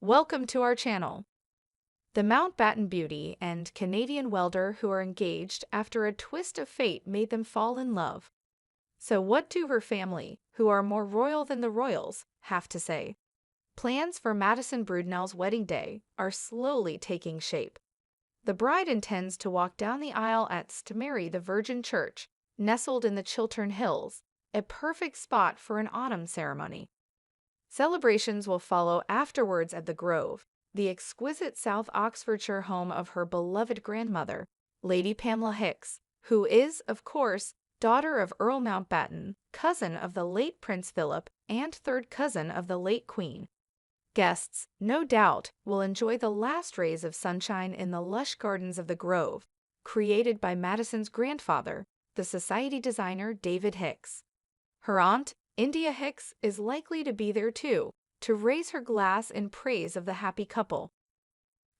Welcome to our channel. The Mountbatten beauty and Canadian welder who are engaged after a twist of fate made them fall in love. So what do her family, who are more royal than the royals, have to say? Plans for Madison Brudnell's wedding day are slowly taking shape. The bride intends to walk down the aisle at St. Mary the Virgin Church, nestled in the Chiltern Hills, a perfect spot for an autumn ceremony. Celebrations will follow afterwards at the Grove, the exquisite South Oxfordshire home of her beloved grandmother, Lady Pamela Hicks, who is, of course, daughter of Earl Mountbatten, cousin of the late Prince Philip, and third cousin of the late Queen. Guests, no doubt, will enjoy the last rays of sunshine in the lush gardens of the Grove, created by Madison's grandfather, the society designer David Hicks. Her aunt, India Hicks, is likely to be there too, to raise her glass in praise of the happy couple.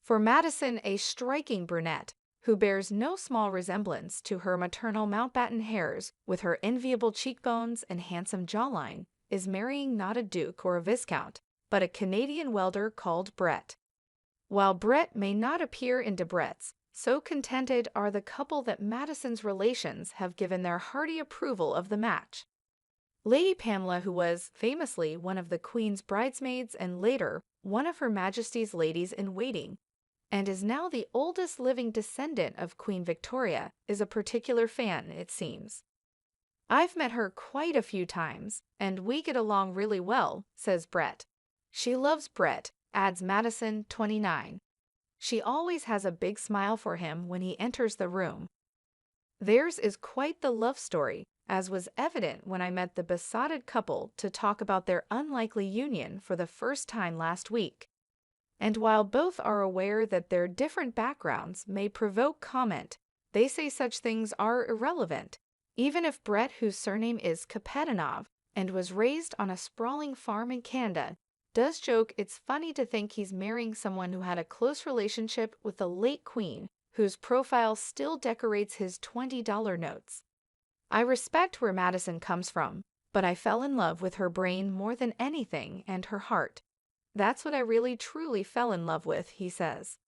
For Madison, a striking brunette, who bears no small resemblance to her maternal Mountbatten heirs with her enviable cheekbones and handsome jawline, is marrying not a duke or a viscount, but a Canadian welder called Brett. While Brett may not appear in Debrett's, so contented are the couple that Madison's relations have given their hearty approval of the match. Lady Pamela, who was famously one of the Queen's bridesmaids and later one of Her Majesty's ladies-in-waiting, and is now the oldest living descendant of Queen Victoria, is a particular fan, it seems. "I've met her quite a few times, and we get along really well," says Brett. She loves Brett, adds Madison, 29. She always has a big smile for him when he enters the room. Theirs is quite the love story, as was evident when I met the besotted couple to talk about their unlikely union for the first time last week. And while both are aware that their different backgrounds may provoke comment, they say such things are irrelevant. Even if Brett, whose surname is Kapetanov and was raised on a sprawling farm in Canada, does joke it's funny to think he's marrying someone who had a close relationship with the late Queen, whose profile still decorates his $20 notes. I respect where Madison comes from, but I fell in love with her brain more than anything and her heart. That's what I really truly fell in love with, he says.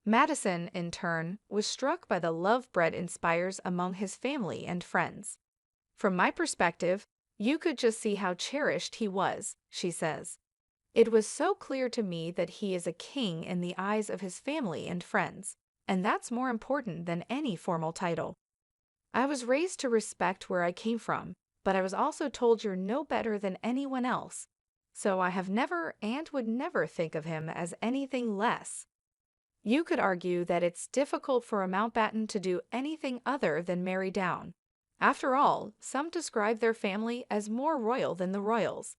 Madison, in turn, was struck by the love Brett inspires among his family and friends. "From my perspective, you could just see how cherished he was," she says. "It was so clear to me that he is a king in the eyes of his family and friends, and that's more important than any formal title. I was raised to respect where I came from, but I was also told you're no better than anyone else, so I have never and would never think of him as anything less." You could argue that it's difficult for a Mountbatten to do anything other than marry down. After all, some describe their family as more royal than the royals,